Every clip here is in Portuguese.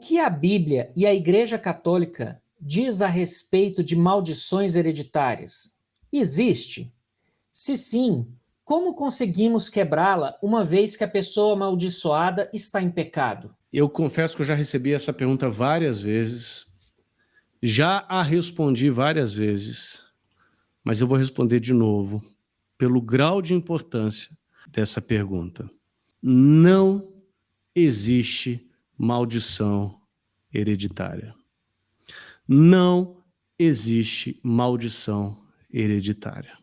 que a Bíblia e a Igreja Católica diz a respeito de maldições hereditárias? Existe? Se sim, como conseguimos quebrá-la uma vez que a pessoa amaldiçoada está em pecado? Eu confesso que eu já recebi essa pergunta várias vezes, já a respondi várias vezes, mas eu vou responder de novo, pelo grau de importância dessa pergunta. Não existe maldição hereditária. Não existe maldição hereditária.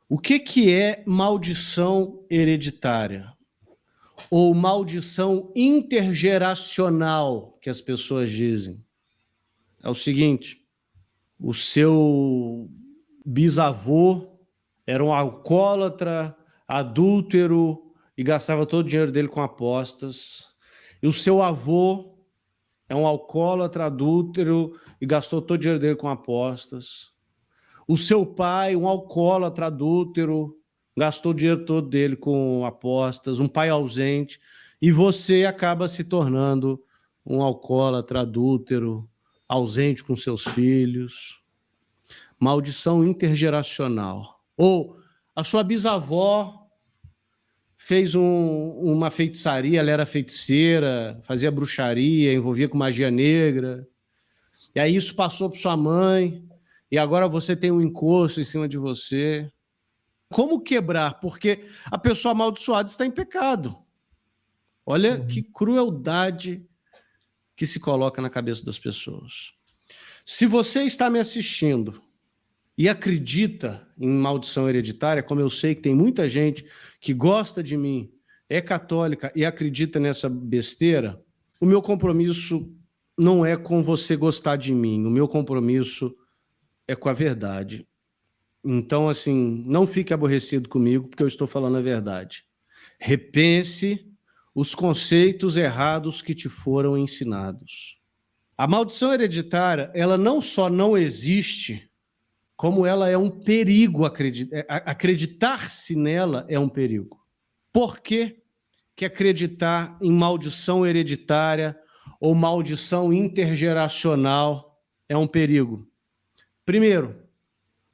O que é maldição hereditária? Ou maldição intergeracional, que as pessoas dizem? É o seguinte: o seu bisavô era um alcoólatra, adúltero e gastava todo o dinheiro dele com apostas. E o seu avô é um alcoólatra, adúltero e gastou todo o dinheiro dele com apostas. O seu pai, um alcoólatra, adúltero, gastou o dinheiro todo dele com apostas, um pai ausente, e você acaba se tornando um alcoólatra, adúltero, ausente com seus filhos. Maldição intergeracional. Ou a sua bisavó fez uma feitiçaria, ela era feiticeira, fazia bruxaria, envolvia com magia negra, e aí isso passou para sua mãe, e agora você tem um encosto em cima de você. Como quebrar? Porque a pessoa amaldiçoada está em pecado. Olha que crueldade que se coloca na cabeça das pessoas. Se você está me assistindo e acredita em maldição hereditária, como eu sei que tem muita gente que gosta de mim, é católica e acredita nessa besteira, o meu compromisso não é com você gostar de mim, o meu compromisso é com a verdade. Então, assim, não fique aborrecido comigo, porque eu estou falando a verdade. Repense os conceitos errados que te foram ensinados. A maldição hereditária, ela não só não existe, como ela é um perigo. Acreditar-se nela é um perigo. Por que acreditar em maldição hereditária ou maldição intergeracional é um perigo? Primeiro,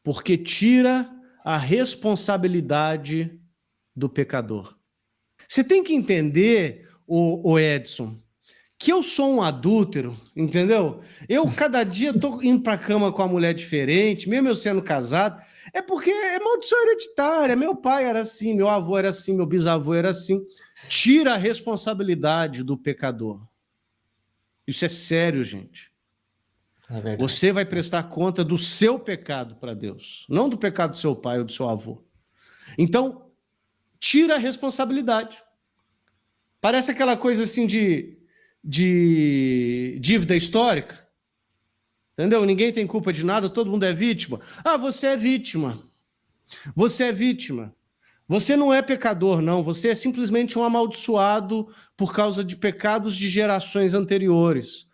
porque tira a responsabilidade do pecador. Você tem que entender, o Edson, que eu sou um adúltero, entendeu? Eu, cada dia, estou indo para a cama com uma mulher diferente, mesmo eu sendo casado, é porque é maldição hereditária. Meu pai era assim, meu avô era assim, meu bisavô era assim. Tira a responsabilidade do pecador. Isso é sério, gente. É verdade. Você vai prestar conta do seu pecado para Deus, não do pecado do seu pai ou do seu avô. Então, tira a responsabilidade. Parece aquela coisa assim de dívida histórica. Entendeu? Ninguém tem culpa de nada, todo mundo é vítima. Ah, você é vítima. Você é vítima. Você não é pecador, não. Você é simplesmente um amaldiçoado por causa de pecados de gerações anteriores.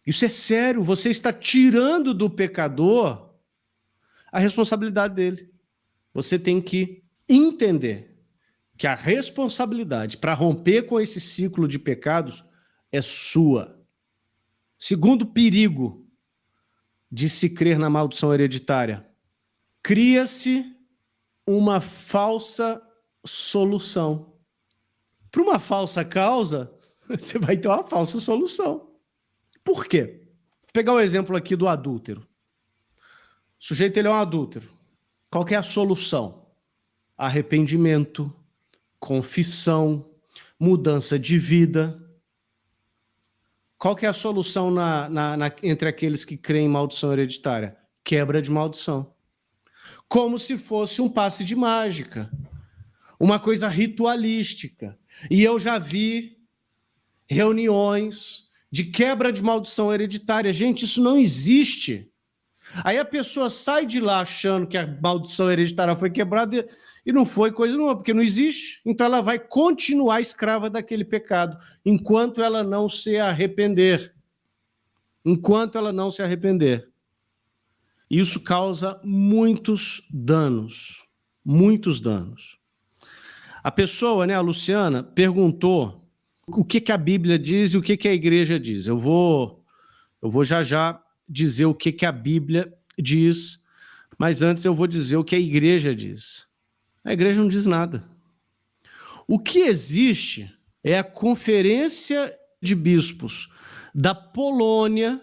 Isso é sério. Você está tirando do pecador a responsabilidade dele. Você tem que entender que a responsabilidade para romper com esse ciclo de pecados é sua. Segundo perigo de se crer na maldição hereditária, cria-se uma falsa solução. Para uma falsa causa, você vai ter uma falsa solução. Por quê? Vou pegar o exemplo aqui do adúltero. O sujeito, ele é um adúltero. Qual que é a solução? Arrependimento, confissão, mudança de vida. Qual que é a solução entre aqueles que creem em maldição hereditária? Quebra de maldição. Como se fosse um passe de mágica, uma coisa ritualística. E eu já vi reuniões de quebra de maldição hereditária. Gente, isso não existe. Aí a pessoa sai de lá achando que a maldição hereditária foi quebrada e não foi coisa nenhuma, porque não existe. Então ela vai continuar escrava daquele pecado, enquanto ela não se arrepender. Enquanto ela não se arrepender. Isso causa muitos danos. Muitos danos. A pessoa, né, a Luciana, perguntou o que a Bíblia diz e o que a igreja diz. Eu vou já dizer o que a Bíblia diz, mas antes eu vou dizer o que a igreja diz. A igreja não diz nada. O que existe é a Conferência de Bispos da Polônia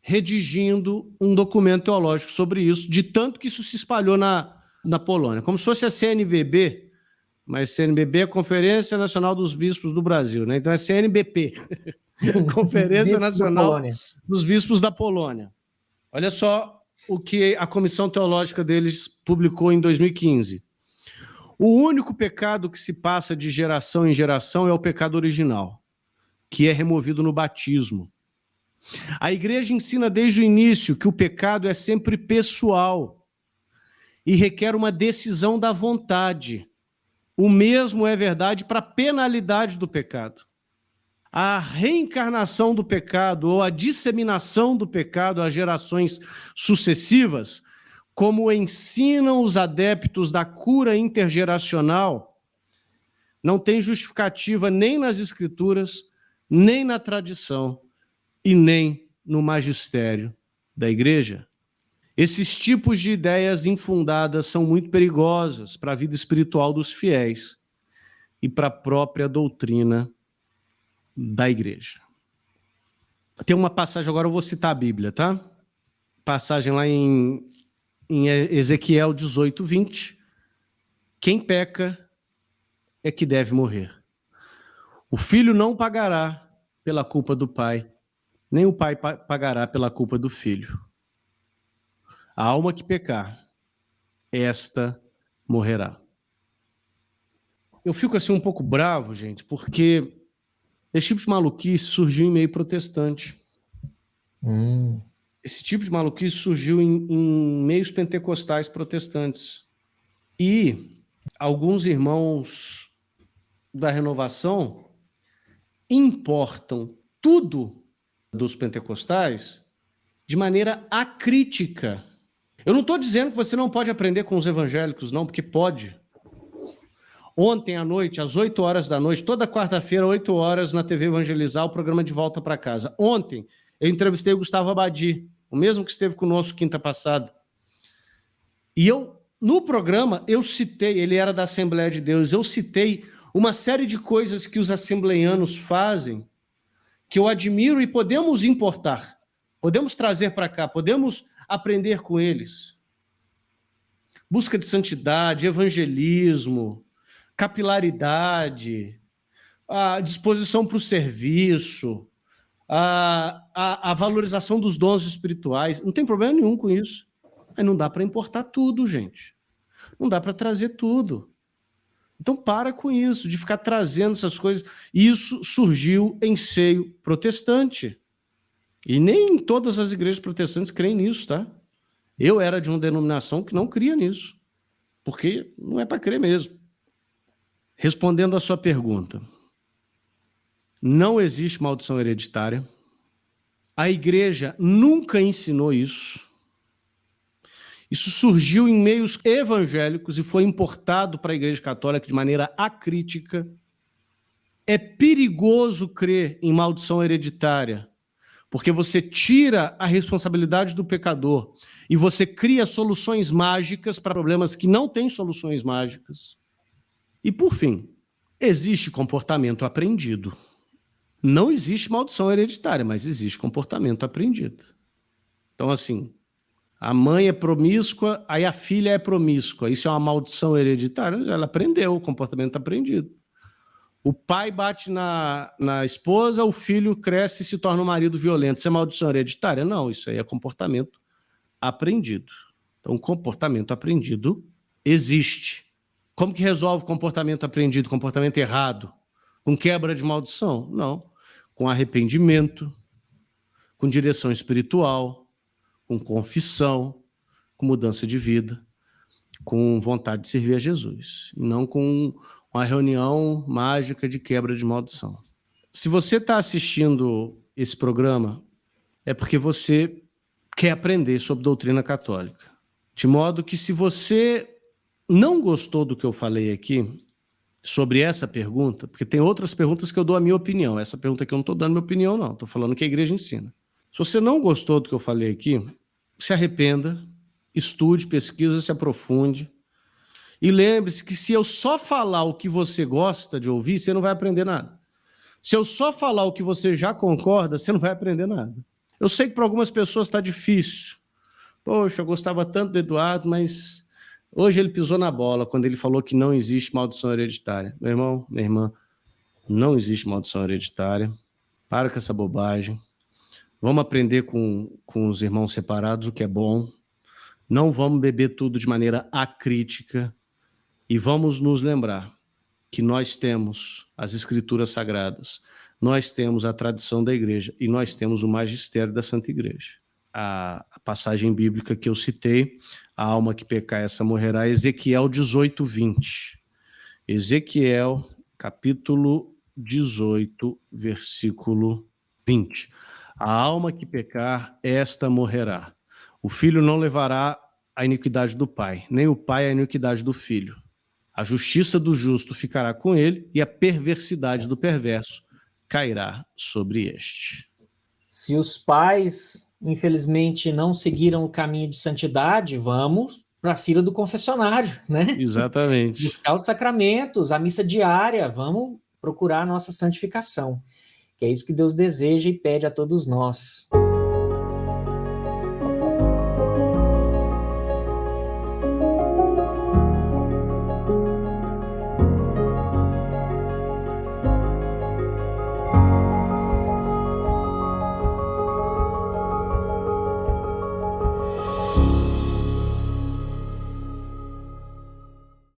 redigindo um documento teológico sobre isso, de tanto que isso se espalhou na Polônia. Como se fosse a CNBB, mas CNBB é a Conferência Nacional dos Bispos do Brasil, né? Então é CNBP, Conferência Nacional dos Bispos da Polônia. Olha só o que a Comissão Teológica deles publicou em 2015. O único pecado que se passa de geração em geração é o pecado original, que é removido no batismo. A igreja ensina desde o início que o pecado é sempre pessoal e requer uma decisão da vontade. O mesmo é verdade para a penalidade do pecado. A reencarnação do pecado ou a disseminação do pecado às gerações sucessivas, como ensinam os adeptos da cura intergeracional, não tem justificativa nem nas Escrituras, nem na tradição e nem no magistério da igreja. Esses tipos de ideias infundadas são muito perigosas para a vida espiritual dos fiéis e para a própria doutrina da igreja. Tem uma passagem, agora eu vou citar a Bíblia, tá? Passagem lá em Ezequiel 18, 20. Quem peca é que deve morrer. O filho não pagará pela culpa do pai, nem o pai pagará pela culpa do filho. A alma que pecar, esta morrerá. Eu fico assim um pouco bravo, gente, porque esse tipo de maluquice surgiu em meio protestante. Esse tipo de maluquice surgiu em meios pentecostais protestantes. E alguns irmãos da renovação importam tudo dos pentecostais de maneira acrítica. Eu não estou dizendo que você não pode aprender com os evangélicos, não, porque pode. Ontem à noite, às 8 horas da noite, toda quarta-feira, 8 horas, na TV Evangelizar, o programa De Volta para Casa. Ontem, eu entrevistei o Gustavo Abadi, o mesmo que esteve conosco quinta passada. E no programa, eu citei, ele era da Assembleia de Deus, eu citei uma série de coisas que os assembleianos fazem, que eu admiro e podemos importar, podemos trazer para cá, podemos aprender com eles. Busca de santidade, evangelismo, capilaridade, a disposição para o serviço, a valorização dos dons espirituais. Não tem problema nenhum com isso. Mas não dá para importar tudo, gente. Não dá para trazer tudo. Então para com isso, de ficar trazendo essas coisas. Isso surgiu em seio protestante. E nem todas as igrejas protestantes creem nisso, tá? Eu era de uma denominação que não cria nisso. Porque não é para crer mesmo. Respondendo à sua pergunta, não existe maldição hereditária. A igreja nunca ensinou isso. Isso surgiu em meios evangélicos e foi importado para a Igreja Católica de maneira acrítica. É perigoso crer em maldição hereditária, porque você tira a responsabilidade do pecador e você cria soluções mágicas para problemas que não têm soluções mágicas. E, por fim, existe comportamento aprendido. Não existe maldição hereditária, mas existe comportamento aprendido. Então, assim, a mãe é promíscua, aí a filha é promíscua. Isso é uma maldição hereditária? Ela aprendeu, o comportamento aprendido. O pai bate na esposa, o filho cresce e se torna um marido violento. Isso é maldição hereditária? Não, isso aí é comportamento aprendido. Então, comportamento aprendido existe. Como que resolve comportamento aprendido, comportamento errado? Com quebra de maldição? Não. Com arrependimento, com direção espiritual, com confissão, com mudança de vida, com vontade de servir a Jesus. E não com uma reunião mágica de quebra de maldição. Se você está assistindo esse programa, é porque você quer aprender sobre doutrina católica. De modo que, se você não gostou do que eu falei aqui, sobre essa pergunta, porque tem outras perguntas que eu dou a minha opinião. Essa pergunta aqui eu não estou dando minha opinião, não. Estou falando que a igreja ensina. Se você não gostou do que eu falei aqui, se arrependa, estude, pesquisa, se aprofunde. E lembre-se que se eu só falar o que você gosta de ouvir, você não vai aprender nada. Se eu só falar o que você já concorda, você não vai aprender nada. Eu sei que para algumas pessoas está difícil. Poxa, eu gostava tanto do Eduardo, mas hoje ele pisou na bola quando ele falou que não existe maldição hereditária. Meu irmão, minha irmã, não existe maldição hereditária. Para com essa bobagem. Vamos aprender com os irmãos separados, o que é bom. Não vamos beber tudo de maneira acrítica. E vamos nos lembrar que nós temos as Escrituras Sagradas, nós temos a tradição da igreja e nós temos o magistério da Santa Igreja. A passagem bíblica que eu citei, a alma que pecar, essa morrerá, Ezequiel 18, 20. Ezequiel, capítulo 18, versículo 20. A alma que pecar, esta morrerá. O filho não levará a iniquidade do pai, nem o pai a iniquidade do filho. A justiça do justo ficará com ele e a perversidade do perverso cairá sobre este. Se os pais, infelizmente, não seguiram o caminho de santidade, vamos para a fila do confessionário, né? Exatamente. Buscar os sacramentos, a missa diária, vamos procurar a nossa santificação, que é isso que Deus deseja e pede a todos nós.